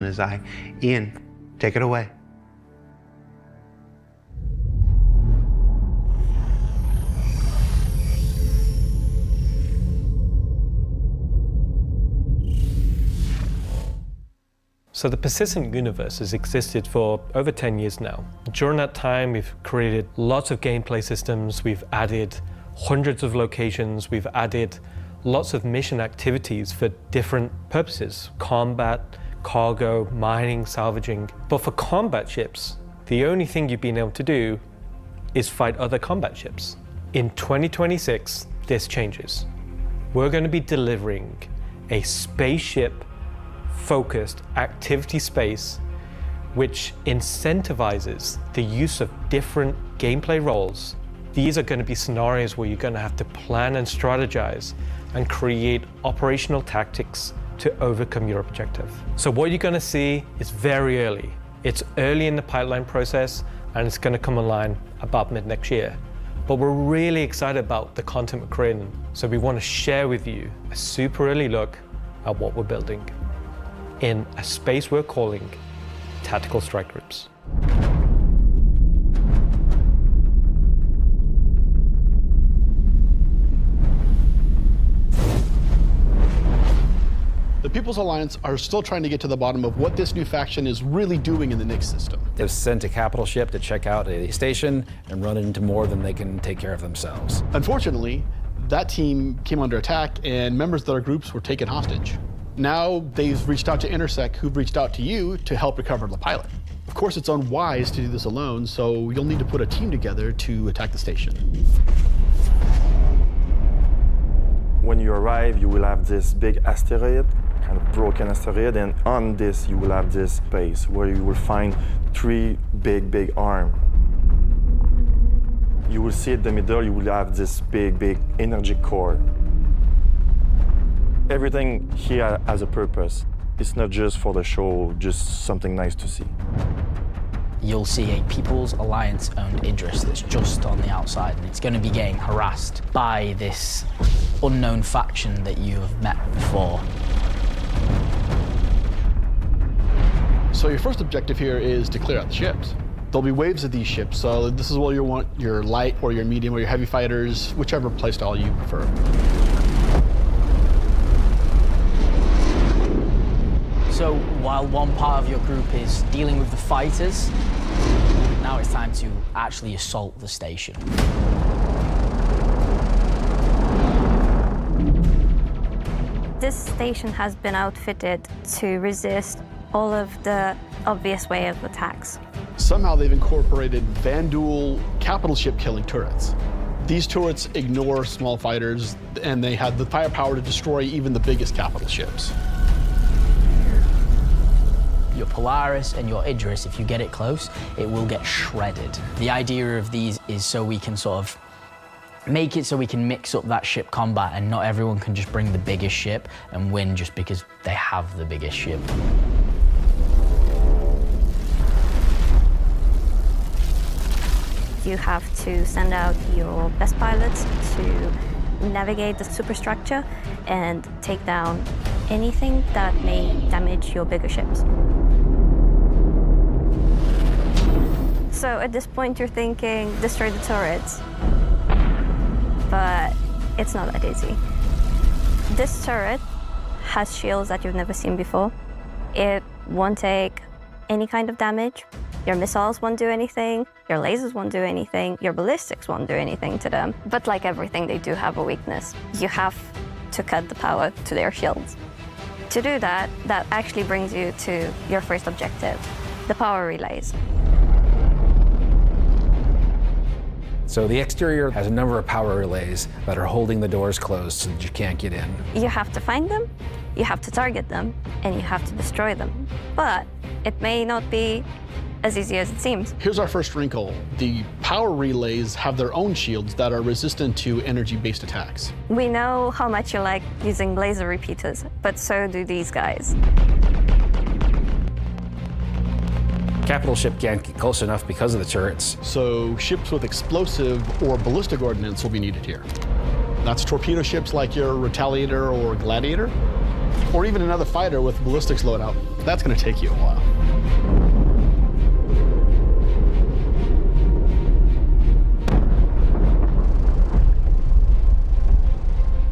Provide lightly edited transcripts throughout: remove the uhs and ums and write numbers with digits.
his eye. Ian, take it away. So the persistent universe has existed for over 10 years now. During that time, we've created lots of gameplay systems, we've added hundreds of locations, we've added lots of mission activities for different purposes: combat, cargo, mining, salvaging. But for combat ships, the only thing you've been able to do is fight other combat ships. In 2026, this changes. We're going to be delivering a spaceship-focused activity space which incentivizes the use of different gameplay roles. These are going to be scenarios where you're going to have to plan and strategize and create operational tactics to overcome your objective. So what you're going to see is very early. It's early in the pipeline process, and it's going to come online about mid next year. But we're really excited about the content we're creating, so we want to share with you a super early look at what we're building in a space we're calling Tactical Strike Groups. The People's Alliance are still trying to get to the bottom of what this new faction is really doing in the Nyx system. They've sent a capital ship to check out a station and run into more than they can take care of themselves. Unfortunately, that team came under attack and members of their groups were taken hostage. Now they've reached out to Intersec, who've reached out to you to help recover the pilot. Of course, it's unwise to do this alone, so you'll need to put a team together to attack the station. When you arrive, you will have this big asteroid, kind of broken asteroid, and on this you will have this space where you will find three big arms. You will see at the middle, you will have this big energy core. Everything here has a purpose. It's not just for the show, just something nice to see. You'll see a People's Alliance-owned Idris that's just on the outside, and it's going to be getting harassed by this unknown faction that you have met before. So your first objective here is to clear out the ships. There'll be waves of these ships, so this is where you want your light or your medium or your heavy fighters, whichever playstyle you prefer. So while one part of your group is dealing with the fighters, now it's time to actually assault the station. This station has been outfitted to resist all of the obvious way of attacks. Somehow they've incorporated Vanduul capital ship killing turrets. These turrets ignore small fighters, and they have the firepower to destroy even the biggest capital ships. Your Polaris and your Idris, if you get it close, it will get shredded. The idea of these is so we can sort of make it so we can mix up that ship combat, and not everyone can just bring the biggest ship and win just because they have the biggest ship. You have to send out your best pilots to navigate the superstructure and take down anything that may damage your bigger ships. So at this point you're thinking, destroy the turrets. But it's not that easy. This turret has shields that you've never seen before. It won't take any kind of damage. Your missiles won't do anything, your lasers won't do anything, your ballistics won't do anything to them. But like everything, they do have a weakness. You have to cut the power to their shields. To do that, that actually brings you to your first objective, the power relays. So the exterior has a number of power relays that are holding the doors closed so that you can't get in. You have to find them, you have to target them, and you have to destroy them. But it may not be as easy as it seems. Here's our first wrinkle. The power relays have their own shields that are resistant to energy-based attacks. We know how much you like using laser repeaters, but so do these guys. Capital ship can't get close enough because of the turrets. So ships with explosive or ballistic ordnance will be needed here. That's torpedo ships like your Retaliator or Gladiator. or even another fighter with ballistics loadout, that's going to take you a while.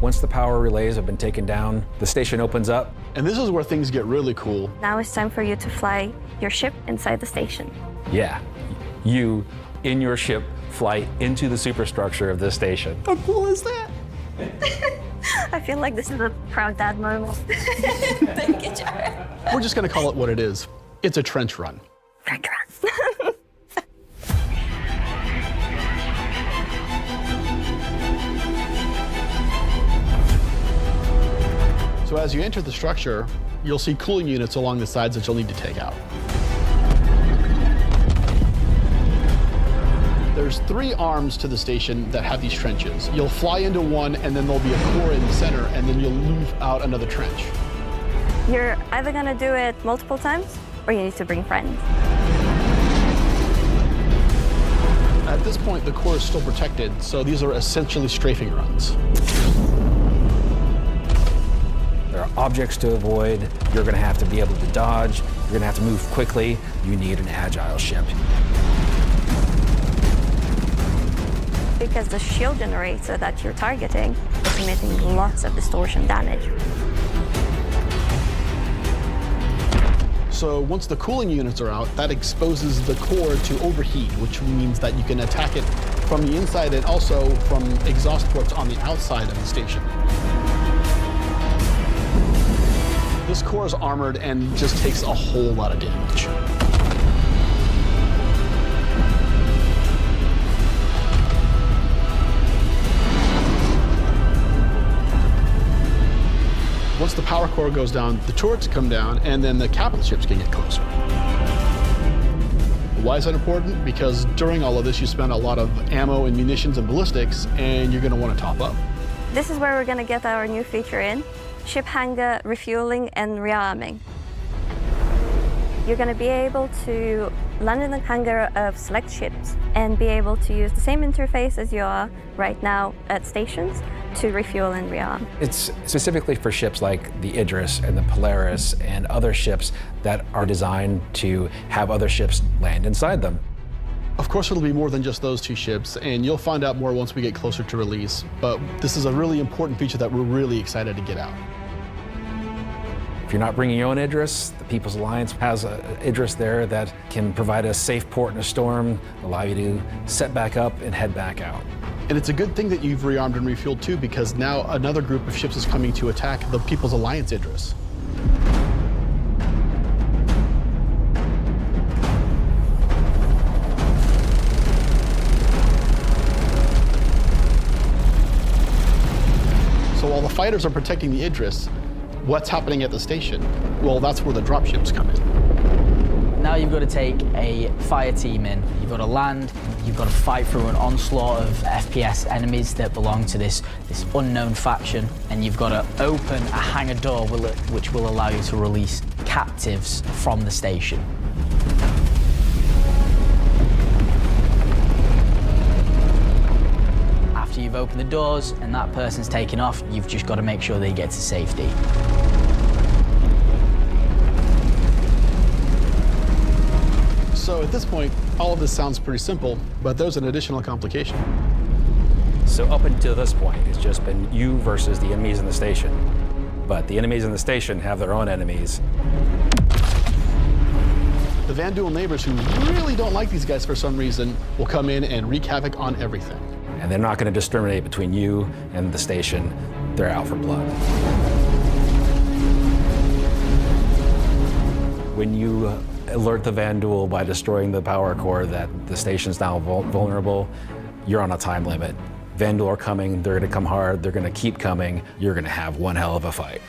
Once the power relays have been taken down, the station opens up. And this is where things get really cool. Now it's time for you to fly your ship inside the station. Yeah, you, in your ship, fly into the superstructure of this station. How cool is that? I feel like this is a proud dad moment. Thank you, Jared. We're just going to call it what it is. It's a trench run. Trench run. So as you enter the structure, you'll see cooling units along the sides that you'll need to take out. There's 3 arms to the station that have these trenches. You'll fly into one, and then there'll be a core in the center, and then you'll move out another trench. You're either gonna do it multiple times, or you need to bring friends. At this point, the core is still protected, so these are essentially strafing runs. There are objects to avoid. You're going to have to be able to dodge. You're going to have to move quickly. You need an agile ship. Because the shield generator that you're targeting is emitting lots of distortion damage. So once the cooling units are out, that exposes the core to overheat, which means that you can attack it from the inside and also from exhaust ports on the outside of the station. This core is armored and just takes a whole lot of damage. Once the power core goes down, the turrets come down, and then the capital ships can get closer. Why is that important? Because during all of this, you spend a lot of ammo and munitions and ballistics, and you're going to want to top up. This is where we're gonna get our new feature in: ship hangar refueling and rearming. You're gonna be able to land in the hangar of select ships and be able to use the same interface as you are right now at stations to refuel and rearm. It's specifically for ships like the Idris and the Polaris and other ships that are designed to have other ships land inside them. Of course, it'll be more than just those 2 ships, and you'll find out more once we get closer to release. But this is a really important feature that we're really excited to get out. If you're not bringing your own Idris, the People's Alliance has an Idris there that can provide a safe port in a storm, allow you to set back up and head back out. And it's a good thing that you've rearmed and refueled too, because now another group of ships is coming to attack the People's Alliance Idris. So while the fighters are protecting the Idris, what's happening at the station? Well, that's where the dropships come in. Now you've got to take a fire team in. You've got to land, you've got to fight through an onslaught of FPS enemies that belong to this unknown faction, and you've got to open a hangar door which will allow you to release captives from the station. After you've opened the doors and that person's taken off, you've just got to make sure they get to safety. So at this point, all of this sounds pretty simple, but there's an additional complication. So up until this point, it's just been you versus the enemies in the station. But the enemies in the station have their own enemies. The Vanduul neighbors, who really don't like these guys for some reason, will come in and wreak havoc on everything. And they're not going to discriminate between you and the station. They're out for blood. When you alert the Vanduul by destroying the power core that the station's now vulnerable, you're on a time limit. Vanduul are coming, they're going to come hard, they're going to keep coming. You're going to have one hell of a fight.